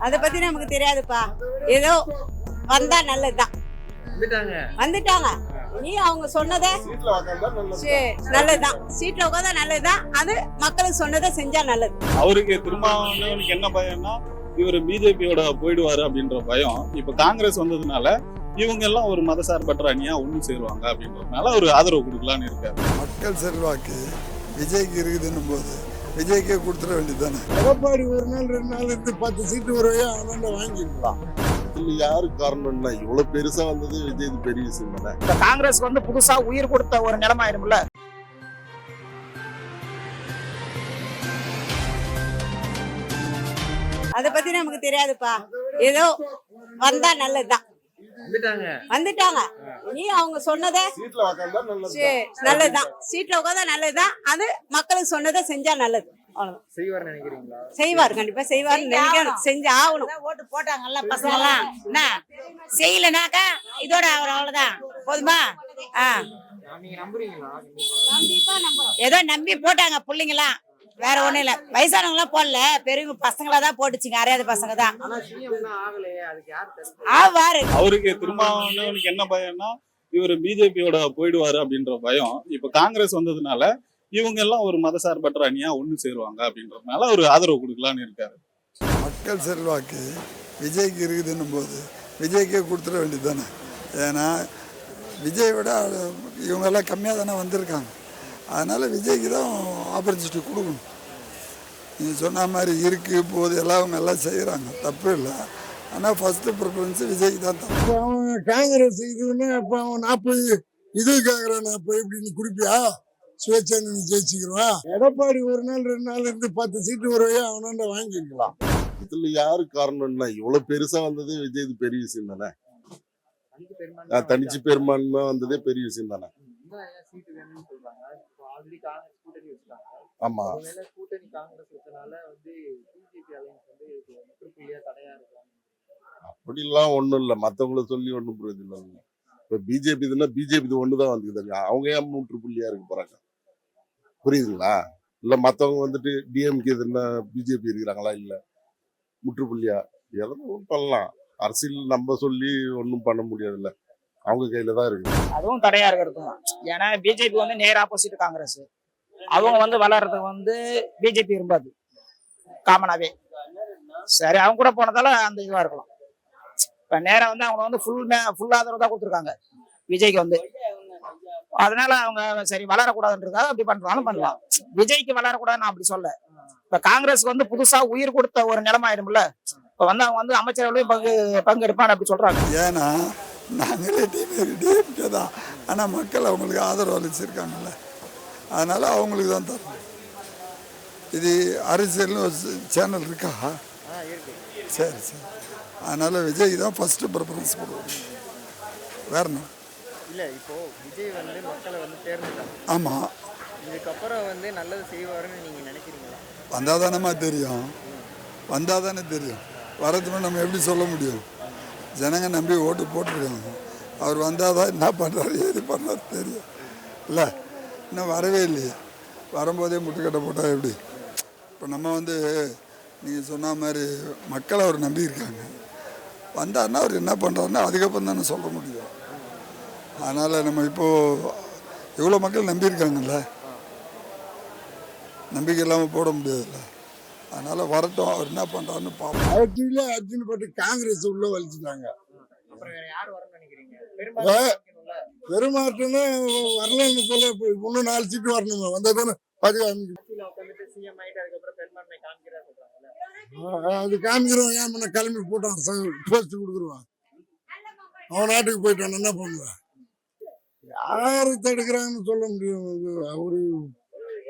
அதை பத்தி நமக்கு தெரியாதுப்பா. ஏதோ வந்தா நல்லதுதான். வந்துட்டாங்க. நீ அவங்க சொன்னதை நல்லதுதான். சீட்ல உட்காந்தா நல்லதுதான். அது மக்களுக்கு சொன்னதை செஞ்சா நல்லது. அவருக்கு திருமாவளவனுக்கு என்ன பயம்னா இவர் பிஜேபியோட போயிடுவாரு அப்படின்ற பயம். இப்ப காங்கிரஸ் வந்ததுனால இவங்க எல்லாம் ஒரு மதசார்பற்ற அணியா ஒண்ணு சேருவாங்க அப்படின்றதுனால ஒரு ஆதரவு கொடுக்கலான்னு இருக்காரு. மக்கள் செல்வாக்கு விஜய்க்கு இருக்குதுன்னும் போது விஜய்க்கே கொடுத்துட வேண்டியதுதானே. எடப்பாடி ஒரு நாள் 2 நாள் இருந்து 10 சீட்டு வரையா அவன் வாங்கிக்கலாம். இதுல யாரு காரணம்னா இவ்வளவு பெருசா வந்தது விஜய் பெரிய விஷயம் தானே. இந்த காங்கிரஸ் வந்து புதுசா உயிர் கொடுத்த ஒரு நிலைமை ஆயிடும்ல. அதை பத்தி நமக்கு தெரியாதுப்பா. ஏதோ வந்தா நல்லதுதான். வந்துட்டாங்க. நீ அவங்க சொன்னதை நல்லதுதான். சீட்ல உட்காந்தா நல்லதுதான். அது மக்களுக்கு சொன்னதை செஞ்சா நல்லது. செய்வார், கண்டிப்பா செய்வார். செஞ்சு ஆகணும். ஓட்டு போட்டாங்கல்ல பசங்க எல்லாம், என்ன செய்யலனாக்கா இதோட அவர் அவ்வளவுதான் போதுமா. ஏதோ நம்பி போட்டாங்க பிள்ளைங்களாம், வேற ஒண்ணும் இல்ல. வயசானவங்க எல்லாம் போடல, பெரிய பசங்களா தான் போட்டுச்சுங்க. அறியாத பசங்க தான் ஆவாரு. அவருக்கு திருமாவளவனுக்கு என்ன பயம்னா இவர் பிஜேபியோட போயிடுவாரு அப்படின்ற பயம். இப்ப காங்கிரஸ் வந்ததுனால இவங்க எல்லாம் ஒரு மதசார்பற்ற அணியா ஒண்ணு சேருவாங்க அப்படின்றதுனால ஒரு ஆதரவு கொடுக்கலான்னு இருக்காரு. மக்கள் செல்வாக்கு விஜய்க்கு இருக்குதுன்னும் போது விஜய்க்கே கொடுத்துட வேண்டியதுதானே. ஏன்னா விஜய் விட இவங்கெல்லாம் கம்மியாக தானே வந்திருக்காங்க. அதனால் விஜய்க்கு தான் ஆப்பர்ச்சுனிட்டி கொடுக்கணும். நீங்கள் சொன்ன மாதிரி இருக்குது போது எல்லாம் அவங்க எல்லாம் செய்கிறாங்க, தப்பு இல்லை. ஆனால் ஃபஸ்ட்டு ப்ரிஃபரன்ஸு விஜய்க்கு தான் தப்பு. இப்போ அவன் காங்கிரஸ் இதுன்னா இப்போ அவன் 40 இது கேட்குறான். இப்போ எப்படி நீ குடிப்பியா? சுயேட்சை நீ ஜெயிச்சுக்கிடுவான். எடப்பாடி ஒரு நாள் 2 நாள் இருந்து 10 சீட்டு வரையா அவனாண்ட வாங்கிக்கலாம். இதுல யாரு காரணம்னா இவ்வளவு பெருசா வந்தது விஜய் பெரிய விஷயம் தானே. தனிச்சு பெரும்பான்மை வந்ததே பெரிய விஷயம் தானே. ஆமா, அப்படிலாம் ஒண்ணும் இல்ல. மத்தவங்கள சொல்லி ஒண்ணும் பிரயோஜனம் இல்லை. இப்ப பிஜேபி இதுன்னா பிஜேபி ஒண்ணுதான் வந்துக்குது. அவங்க ஏன் முற்றுப்புள்ளியா இருக்க போறாங்க? புரியுதுங்களா? இல்ல மத்தவங்க வந்துட்டு டிஎம்கே இதுன்னா பிஜேபி இருக்கிறாங்களா? இல்ல முற்றுப்புள்ளியா எதுவும் பண்ணலாம். அரசியல் நம்ம சொல்லி ஒன்றும் பண்ண முடியாதுல்ல, அவங்க கையில தான் இருக்கு. அதுவும் தடையா இருக்கிறது தான். ஏன்னா பிஜேபி வந்து நேர் ஆப்போசிட் காங்கிரஸ். அவங்க வந்து வளர்றதுக்கு வந்து பிஜேபி இருப்பாது காமனாவே. சரி, அவங்க கூட போனதால அந்த இதுவா இருக்கலாம். இப்ப நேரா வந்து அவங்க வந்து ஃபுல் ஆதரவு தான் கொடுத்துருக்காங்க விஜய்க்கு வந்து. அதனால அவங்க சரி வளரக்கூடாதுன்றதுக்காக அப்படி பண்றாலும் பண்ணலாம். விஜய்க்கு வளரக்கூடாதுன்னு நான் அப்படி சொல்ல. இப்ப காங்கிரஸ்க்கு வந்து புதுசா உயிர் கொடுத்த ஒரு நிலைமை ஆயிடும்ல. இப்ப வந்து அவங்க வந்து அமைச்சரவையும் பங்கெடுப்பான்னு அப்படி சொல்றாங்க. ஏன்னா நாங்களே டிஎம்கே தான், ஆனால் மக்கள் அவங்களுக்கு ஆதரவு அளிச்சிருக்காங்கல்ல, அதனால் அவங்களுக்கு தான் தரணும். இது அரசியல்னு ஒரு சேனல் இருக்கா? சரி சரி. அதனால் விஜய் தான் ஃபஸ்ட்டு ப்ரிஃபரன்ஸ் கொடுக்கணும். வேறணும் இல்லை. இப்போ விஜய் வந்து மக்களை வந்து தேர்ந்தெடுத்தாங்க. ஆமாம், இதுக்கப்புறம் வந்து நல்லது செய்வாருன்னு நீங்கள் நினைக்கிறீங்களா? வந்தால் தானேம்மா தெரியும். வந்தால் தானே தெரியும். வரதுமே நம்ம எப்படி சொல்ல முடியும்? ஜனங்க நம்பி ஓட்டு போட்டுருக்காங்க. அவர் வந்தால் தான் என்ன பண்ணுறாரு ஏது பண்ணுறாரு தெரியும். இல்லை, இன்னும் வரவே இல்லையே. வரும்போதே முட்டுக்கட்டை போட்டால் எப்படி? இப்போ நம்ம வந்து நீங்கள் சொன்ன மாதிரி மக்களை அவர் நம்பியிருக்காங்க. வந்தாருன்னா அவர் என்ன பண்ணுறாருன்னா அதுக்கப்புறம் தானே சொல்ல முடியும். அதனால் நம்ம இப்போது எவ்வளோ மக்கள் நம்பியிருக்காங்கல்ல, நம்பிக்கை இல்லாமல் போட முடியாதுல்ல. அதனால் வரட்டும், அவர் என்ன பண்ணுறாருன்னு பார்ப்போம். அவற்றில அர்ஜுன் போட்டு காங்கிரஸ் உள்ள வலிச்சுட்டாங்க. பெருமாற்றமே வரலன்னு சொல்ல. இன்னும் 4 சீட்டு வரணுமே, வந்தால் தானே அது காமிக்கிறோம். ஏன் பண்ண கிளம்பி போட்டான், போஸ்ட் கொடுக்குருவான். அவன் நாட்டுக்கு போயிட்டான், என்ன பண்ணுவேன்? யாரு தடுக்கிறாங்கன்னு சொல்ல முடியும். ஒரு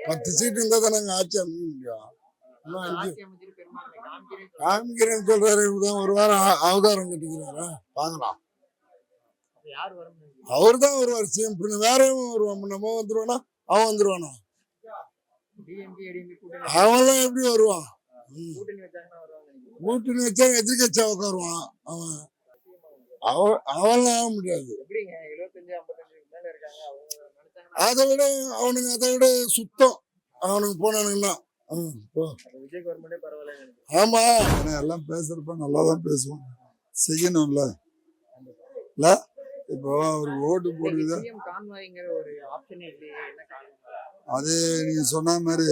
10 சீட்டு இருந்தால் தான் நாங்கள் ஆட்சி அமைக்க முடியும். காமிக்கிறேன்னு சொல்றாரு. ஒரு வாரம் அவதாரம் கட்டிக்கிறாரா? பார்க்கலாம். அவர் தான் வருவார் சிஎம். வேற வருவான். நம்ம வந்துருவானா அவன் வந்துருவானா? அவன்லாம் எப்படி வருவான்? கூட்டணி வச்சா எதிர்கட்சியா உட்காருவான் அவன். அவன்லாம் ஆக முடியாது. அதை விட அவனுங்க அதை விட சுத்தம் அவனுக்கு போனானுங்கன்னா போ. விஜய் கவர்மெண்டே பரவாயில்ல. ஆமா ஏன்னா எல்லாம் பேசுறப்ப நல்லா தான் பேசுவாங்க, செய்யணும்ல. இல்ல இப்போ அவருக்கு ஓட்டு போடுது, சிஎம் கான்வாய்ங்கிற ஒரு ஆப்ஷனே இல்லையே, என்ன காரணம்? அது நீங்க சொன்ன மாதிரி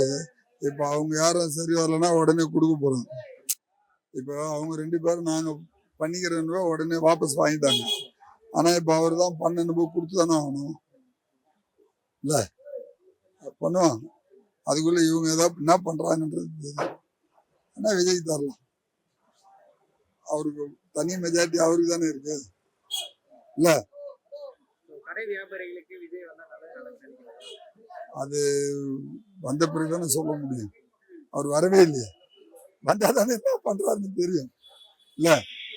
இப்போ அவங்க யாரும் சரி வரலன்னா உடனே கொடுக்க போறாங்க. இப்போ அவங்க 2 பேரும் நாங்க பண்ணிக்கிறோன்னு உடனே வாபஸ் வாங்கிட்டாங்க. ஆனா இப்போ அவர் தான் பண்ணணும் கொடுத்து தானே ஆகணும். இல்ல பண்ணுவாங்க, அதுக்குள்ள இவங்க ஏதாவது என்ன பண்றாங்கன்றது தெரியும். ஆனா விஜய் தரலாம், அவருக்கு தனி மெஜாரிட்டி அவருக்கு தானே இருக்கு. இல்ல கடை வியாபாரிகளுக்கு விஜய் வந்தா நல்லது. அது வந்த பிறகு தானே சொல்ல முடியும். அவர் வரவே இல்லையே, வந்தா தானே என்ன பண்றாருன்னு தெரியும். இல்ல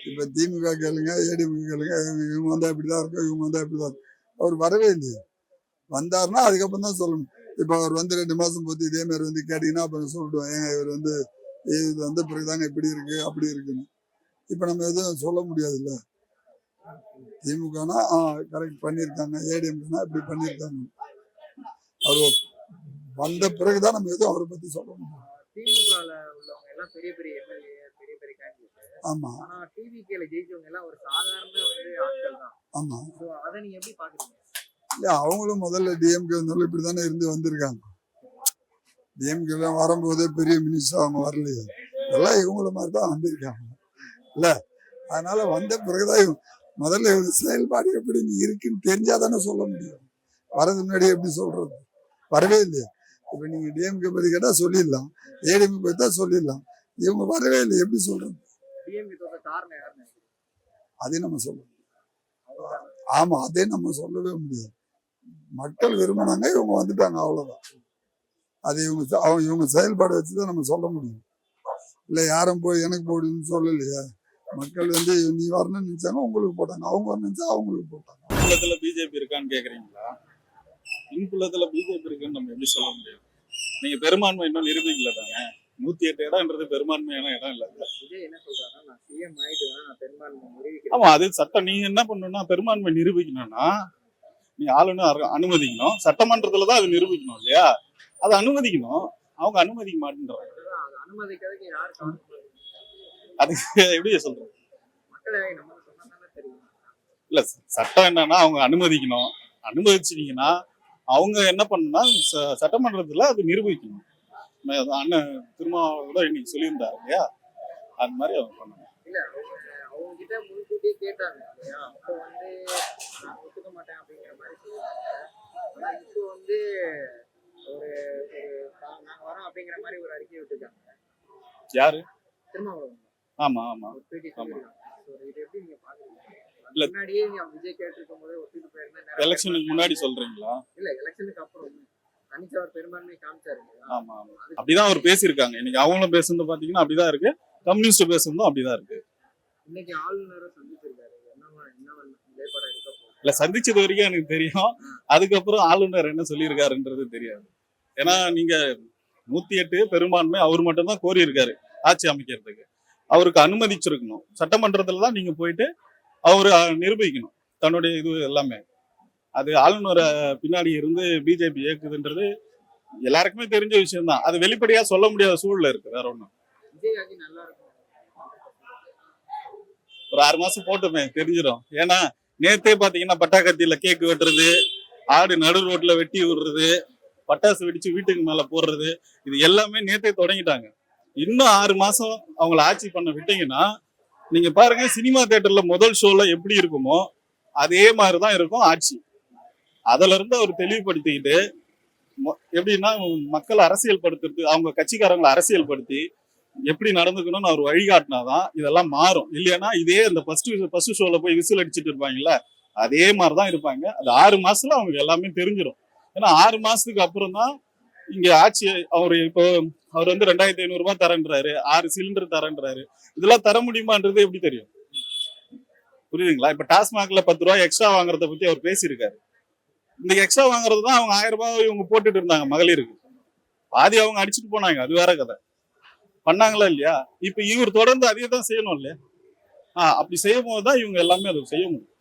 இப்ப திமுக கேளுங்க, ஏடிஎம்கே கேளுங்க, இவங்க வந்தா இப்படிதான் இருக்கும், இவங்க வந்தா இப்படிதான் இருக்கும். அவர் வரவே இல்லையே. வந்தாருன்னா அதுக்கப்புறம் தான் சொல்லணும். இப்ப அவர் வந்து 2 மாசம் போட்டு இதே மாதிரி வந்து கேட்டீங்கன்னா அப்புறம் சொல்லிடுவோம், ஏங்க இவர் வந்து இது வந்த பிறகுதாங்க இப்படி இருக்கு அப்படி இருக்குன்னு. இப்ப நம்ம எதுவும் சொல்ல முடியாது. இல்ல திமுகனா கரெக்ட் பண்ணியிருக்காங்க, ஏடிஎம்கேனா இப்படி பண்ணியிருக்காங்க. அவர் வந்த பிறகுதான் நம்ம எதுவும் அவரை பத்தி சொல்ல முடியும். திமுகல உள்ளவங்க எல்லாம் பெரிய பெரிய எம்எல்ஏ, பெரிய பெரிய கேண்டிடேட். ஆமா ஆனா டிவிகேல ஜெயிச்சவங்க எல்லாம் ஒரு சாதாரண வந்து ஆட்கள் தான். ஆமா. சோ அதை நீங்க எப்படி பாக்குறீங்க? இல்ல அவங்களும் முதல்ல டிஎம்கே இருந்தாலும் இப்படித்தானே இருந்து வந்திருக்காங்க. டிஎம்கே எல்லாம் வரும்போதே பெரிய மினிஸ்டர் அவங்க வரலையே, இதெல்லாம் இவங்கள மாதிரி தான் வந்திருக்காங்க. இல்ல அதனால வந்த பிறகுதான் முதல்ல இவங்க செயல்பாடு எப்படி இருக்குன்னு தெரிஞ்சாதானே சொல்ல முடியும். வரது முன்னாடி எப்படி சொல்றது? வரவே இல்லையா. இப்ப நீங்க டிஎம்கே பத்தி கேட்டா சொல்லிடலாம், ஏடிஎம்கே பத்தி தான் சொல்லிடலாம். இவங்க வரவே இல்லை, எப்படி சொல்றது? டிஎம்கே தோத்த காரணம் யாருன்னு? அதே நம்ம சொல்ல ஆமா, அதே நம்ம சொல்லவே முடியாது. மக்கள் விரும்பினாங்க, இவங்க வந்துட்டாங்க, அவ்வளவுதான். அது இவங்க செயல்பாடு வச்சுதான் நம்ம சொல்ல முடியும். இல்ல யாரும் போய் எனக்கு போடுன்னு சொல்லலையே. மக்கள் வந்து நீ வரணும்னு நினைச்சாங்க, உங்களுக்கு போட்டாங்க. அவங்க வரணும்னு நினைச்சா அவங்களுக்கு போட்டாங்க. பின்புலத்துல பிஜேபி இருக்கான்னு கேக்குறீங்களா? பின்புலத்துல பிஜேபி இருக்குன்னு நம்ம எப்படி சொல்ல முடியும்? நீங்க பெரும்பான்மை இன்னும் நிரூபிக்கல தானே. 108 இடம்ன்றது பெரும்பான்மையான இடம் இல்ல. விஜய் என்ன சொல்றாருன்னா, நான் சிஎம் ஆயிட்டுதான் நான் பெரும்பான்மை நிரூபிக்கிறேன். ஆமா, அது சட்டம். நீங்க என்ன பண்ணணும்னா பெரும்பான்மை நிரூபிக்கணும்னா நீ ஆளுநர் அனுமதிக்கணும், சட்டமன்றத்துலதான் அது நிரூபிக்கணும் இல்லையா? அதை அனுமதிக்கணும், அவங்க அனுமதிக்க மாட்டேன்றாங்க. அது அனுமதிக்கிறதுக்கு யாரு காரணம்? அதுக்கு எப்படி சொல்றது? மக்களை நம்ம சொன்னா தானே தெரியும். இல்ல, சட்டம் என்னன்னா அவங்க அனுமதிக்கணும். அனுமதிச்சிட்டீங்கன்னா அவங்க என்ன பண்ணணும்னா சட்டமன்றத்துல அது நிரூபிக்கணும். அண்ணன் திருமாவளவன் இன்னைக்கு சொல்லியிருந்தாரு இல்லையா, அது மாதிரி அவங்க பண்ணணும். இல்ல அவங்க கிட்ட முன்கூட்டியே கேட்டாங்க இல்லையா, அப்போ வந்து நான் ஒத்துக்க மாட்டேன் அப்படிங்கிற மாதிரி சொல்லியிருந்தாங்க. ஆனா இப்போ வந்து ஒரு நாங்க வரோம் அப்படிங்கிற மாதிரி ஒரு அறிக்கை விட்டுருக்காங்க. யாரு? திருமாவளவன். ஆமா ஆமா ஒரு பேட்டி சொல்லியிருக்காங்க. இது எப்படி நீங்க பாக்குறீங்க? இல்ல, முன்னாடியே விஜய் கேட்டிருக்கும் போதே ஒத்துட்டு போயிருந்தா எலெக்ஷனுக்கு முன்னாடி சொல்றீங்களா? இல்ல எலெக்ஷனுக்கு அப்புறம் தனிச்சவர் பெரும்பான்மை காமிச்சாரு. ஆமா ஆமா, அப்படிதான் அவர் பேசியிருக்காங்க. இன்னைக்கு அவங்களும் பேசுறது பாத்தீங்கன்னா அப்படிதான் இருக்கு, கம்யூனிஸ்ட் பேசுறதும் அப்படிதான் இருக்கு. இன்னைக்கு ஆளுநரை சந்திச்சிருக்காரு. என்ன நிலைப்பாடு இருக்க போகுது? இல்ல, சந்திச்சது வரைக்கும் எனக்கு தெரியும். அதுக்கப்புறம் ஆளுநர் என்ன சொல்லியிருக்காருன்றது தெரியாது. ஏன்னா நீங்க 108 பெரும்பான்மை அவர் மட்டும் தான் கோரி இருக்காரு ஆட்சி அமைக்கிறதுக்கு. அவருக்கு அனுமதிச்சிருக்கணும். சட்டமன்றத்துல தான் நீங்க போயிட்டு அவரு நிரூபிக்கணும் தன்னுடைய இது எல்லாமே. அது ஆளுநரை பின்னாடி இருந்து பிஜேபி இயக்குதுன்றது எல்லாருக்குமே தெரிஞ்ச விஷயம் தான். அது வெளிப்படையா சொல்ல முடியாத சூழல்ல இருக்கு, வேற ஒண்ணும். விஜய் ஆகி நல்லா இருக்கும். ஒரு 6 மாசம் போட்டுமே தெரிஞ்சிடும். ஏன்னா நேத்தே பாத்தீங்கன்னா பட்டாக்கத்தியில கேக் வெட்டுறது, ஆடு நடு ரோட்ல வெட்டி விடுறது, பட்டாசு வெடிச்சு வீட்டுக்கு மேல போடுறது, இது எல்லாமே நேத்தே தொடங்கிட்டாங்க. இன்னும் 6 மாசம் அவங்களை ஆட்சி பண்ண விட்டீங்கன்னா நீங்க பாருங்க, சினிமா தியேட்டர்ல முதல் ஷோல எப்படி இருக்குமோ அதே மாதிரிதான் இருக்கும் ஆட்சி. அதுல இருந்து அவர் தெளிவுபடுத்திக்கிட்டு எப்படின்னா மக்களை அரசியல் படுத்துறது, அவங்க கட்சிக்காரங்களை அரசியல் படுத்தி எப்படி நடந்துக்கணும்னு அவர் வழிகாட்டினாதான் இதெல்லாம் மாறும். இல்லைன்னா இதே அந்த ஃபர்ஸ்ட் ஷோல போய் விசில் அடிச்சுட்டு இருப்பாங்கல்ல, அதே மாதிரிதான் இருப்பாங்க. அது 6 மாசத்துல அவங்களுக்கு எல்லாமே தெரிஞ்சிடும். ஏன்னா 6 மாசத்துக்கு அப்புறம் தான் இங்க ஆட்சி. இப்போ அவர் வந்து 2500 ரூபாய் தரன்றாரு, 6 சிலிண்டர் தரன்றாரு. இதெல்லாம் தர முடியுமான்றது எப்படி தெரியும்? புரியுதுங்களா? இப்ப டாஸ்மாக்ல 10 ரூபாய் எக்ஸ்ட்ரா வாங்குறத பத்தி அவர் பேசியிருக்காரு. இந்த எக்ஸ்ட்ரா வாங்குறது தான் அவங்க 1000 ரூபாய் இவங்க போட்டுட்டு இருந்தாங்க மகளிருக்கு. பாதி அவங்க அடிச்சுட்டு போனாங்க, அது வேற கதை. பண்ணாங்களா இல்லையா? இப்ப இவர் தொடர்ந்து அதே தான் செய்யணும் இல்லையா? அப்படி செய்யும் போதுதான் இவங்க எல்லாமே அதை செய்ய முடியும்.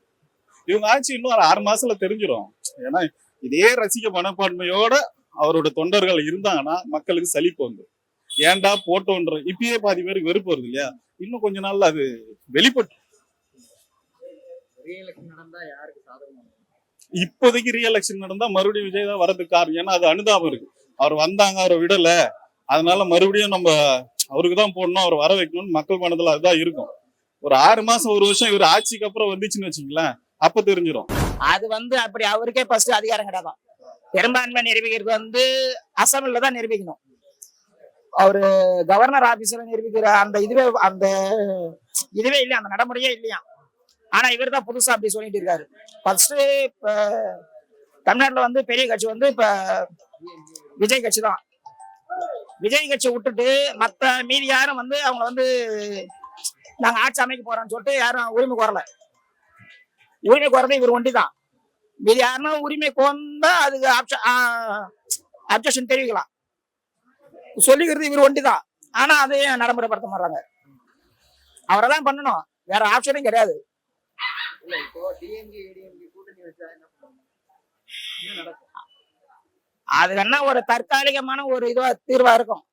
இவங்க ஆட்சி இன்னும் 6 மாசத்துல தெரிஞ்சிடும். ஏன்னா இதே ரசிக மனப்பான்மையோட அவரோட தொண்டர்கள் இருந்தாங்கன்னா மக்களுக்கு சலிப்பு வந்துடும். ஏன்டா போட்டோன்ற இப்பயே பாதி பேருக்கு வெறுப்பு வருது இல்லையா? இன்னும் கொஞ்ச நாள்ல அது வெளிப்பட்டு ரீஎலெக்ஷன் நடந்தா யாருக்கு சாதகமா இருக்கும்? இப்போதைக்கு ரீஎலெக்ஷன் நடந்தா மறுபடியும் விஜய் தான் வரதுக்கு காரணம். ஏன்னா அது அனுதாபம் இருக்கு. அவர் வந்தாங்க, அவரை விடல, அதனால மறுபடியும் நம்ம அவருக்கு தான் போடணும், அவர் வர வைக்கணும்னு மக்கள் மனதுல அதுதான் இருக்கும். ஒரு 6 மாசம் 1 வருஷம் இவர் ஆட்சிக்கு அப்புறம் வந்துச்சுன்னு வச்சுங்களேன், அப்ப தெரிஞ்சிடும். அது அப்படி அவருக்கே ஃபர்ஸ்ட் அதிகாரம் கிடையாது. பெரும்பான்மை நிரூபிக்கிறது அசம்பிளில தான் நிரூபிக்கணும். அவரு கவர்னர் ஆபீஸ்ல நிரூபிக்கிற அந்த இதுவே இல்லையா, அந்த நடைமுறையே இல்லையா. ஆனா இவர் தான் புதுசா அப்படி சொல்லிட்டு இருக்காரு. ஃபர்ஸ்ட் இப்ப தமிழ்நாட்டுல பெரிய கட்சி இப்ப விஜய் கட்சி தான். விஜய் கட்சி விட்டுட்டு மத்த மீதி யாரும் அவங்க நாங்க ஆட்சி அமைக்க போறோம்னு சொல்லிட்டு யாரும் உரிமை கோரல. உரிமை கோரது இவர் ஒண்டி தான். மீதி யாருன்னா உரிமை கோர்ந்தா அதுக்கு அப்ஜெக்ஷன் தெரிவிக்கலாம். சொல்லிக்கிறது இவர் ஒண்டி தான். ஆனா அதையும் நடைமுறைப்படுத்த மாட்டாங்க. அவரை தான் பண்ணணும், வேற ஆப்ஷனும் கிடையாது. இல்ல இப்போ டிஎம்கே ஏடிஎம்கே கூட்டணி வச்சா என்ன பண்ணுவாங்க? என்ன நடக்கும்? அது என்ன ஒரு தற்காலிகமான ஒரு தீர்வா இருக்கும்.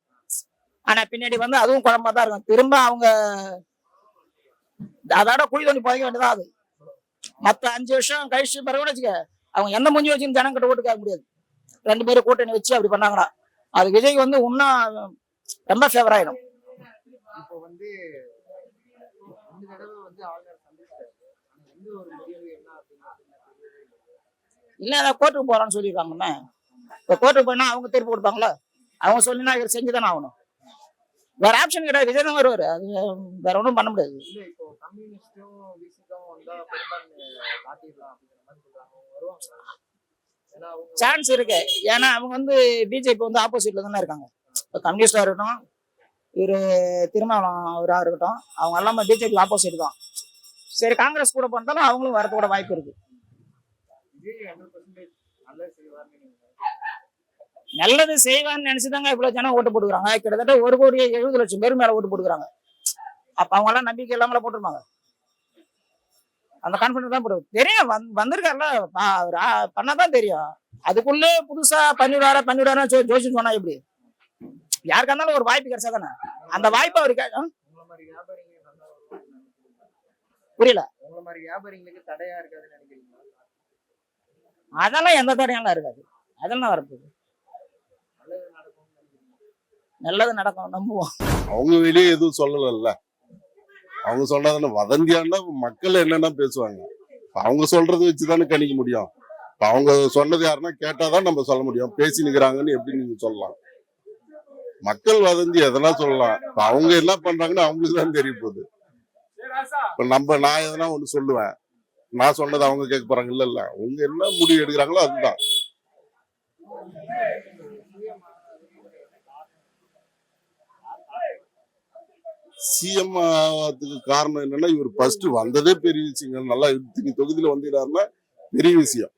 ஆனா பின்னாடி அதுவும் குழம்பா தான் இருக்கும். திரும்ப அவங்க அதோட குழி தோண்டி புதைக்க வேண்டியதான். அது மத்த 5 வருஷம் கழிச்சு பிறகு வச்சுக்க, அவங்க எந்த மூஞ்சி வச்சு ஜனங்கிட்ட ஓட்டு கேட்க முடியாது. 2 பேரும் கூட்டணி வச்சு அப்படி பண்ணாங்களா, அது விஜய்க்கு இன்னும் ரொம்ப ஃபேவர் ஆயிடும். இப்போ இந்த தடவை ஆளுநர் சந்திச்சாரு. ஆனா எந்த ஒரு முடிவு என்ன அப்படிங்கிறது இல்ல அதான் கோர்ட்டுக்கு போறான்னு சொல்லியிருக்காங்கண்ணே. இப்ப கோர்ட்டுக்கு போனா அவங்க தீர்ப்பு கொடுப்பாங்களா? அவங்க சொல்லினா இவர் செஞ்சுதானே ஆகணும். வேற ஆப்ஷன் கிடையாது. விஜய் தான் வருவாரு, அது வேற ஒன்றும் பண்ண முடியாது. இல்ல இப்போ கம்யூனிஸ்டும் விசிக்கும் வந்தா பெரும்பான்மை காட்டிடலாம் அப்படிங்கிற மாதிரி சொல்றாங்க. அவங்க வருவாங்க? ஏன்னா அவங்க சான்ஸ் இருக்கு. ஏன்னா அவங்க பிஜேபி ஆப்போசிட்ல தானே இருக்காங்க. இப்போ கம்யூனிஸ்டா இருக்கட்டும், இவரு திருமாவளம் அவரா இருக்கட்டும், அவங்க எல்லாமே பிஜேபி ஆப்போசிட் தான். சரி, காங்கிரஸ் கூட போனாலும் அவங்களும் வரது கூட வாய்ப்பு இருக்கு. விஜய் 100% நல்லது செய்வார்னு நீங்க நல்லது செய்வான்னு நினைச்சுதாங்க இவ்வளவு ஜனம் ஓட்டு போட்டுக்கிறாங்க. கிட்டத்தட்ட 1,70,00,000 பேர் மேல ஓட்டு போட்டுக்கிறாங்க. அப்ப அவங்க எல்லாம் நம்பிக்கை இல்லாமல போட்டுருப்பாங்க. அந்த கான்பிடன்ஸ் தான் போடுவோம். தெரியும் வந்திருக்காருல, பண்ணாதான் தெரியும். அதுக்குள்ளே புதுசா பண்ணிவிடாரா ஜோசி சொன்னா எப்படி? யாருக்கா இருந்தாலும் ஒரு வாய்ப்பு கிடைச்சா தானே அந்த வாய்ப்பு அவருக்கு. உங்களை மாதிரி வியாபாரிங்க நல்லா வருவாங்கன்னு நினைக்கிறீங்களா? புரியல. உங்களை மாதிரி வியாபாரிங்களுக்கு தடையா இருக்காதுன்னு நினைக்கிறீங்களா? அதெல்லாம் எந்த தடையெல்லாம் இருக்காது. அதெல்லாம் வரப்போகுது. நல்லது நடக்கும்னு நினைக்கிறீங்களா? நல்லது நடக்கும், நம்புவோம். அவங்க வெளியே எதுவும் சொல்லல. அவங்க சொல்றதுன்னு வதந்தியாண்டா மக்கள் என்னென்ன பேசுவாங்க. அவங்க சொல்றது வச்சுதானே கணிக்க முடியும். அவங்க சொன்னது யாருன்னா கேட்டாதான் நம்ம சொல்ல முடியும். பேசி நிக்கிறாங்கன்னு எப்படி நீங்க சொல்லலாம்? மக்கள் வதந்தி எதனா சொல்லலாம். அவங்க என்ன பண்றாங்கன்னு அவங்களுக்கு தான் தெரிய போகுது. இப்ப நான் எதனா ஒண்ணு சொல்லுவேன், நான் சொன்னது அவங்க கேட்க போறாங்க. இல்ல அவங்க என்ன முடிவு எடுக்கிறாங்களோ அதுதான். சிஎம் ஆகிறதுக்கு காரணம் என்னன்னா, இவர் ஃபர்ஸ்ட் வந்ததே பெரிய விஷயங்க. நல்லா இத்தனை தொகுதியில வந்துட்டாருன்னா பெரிய விஷயம்.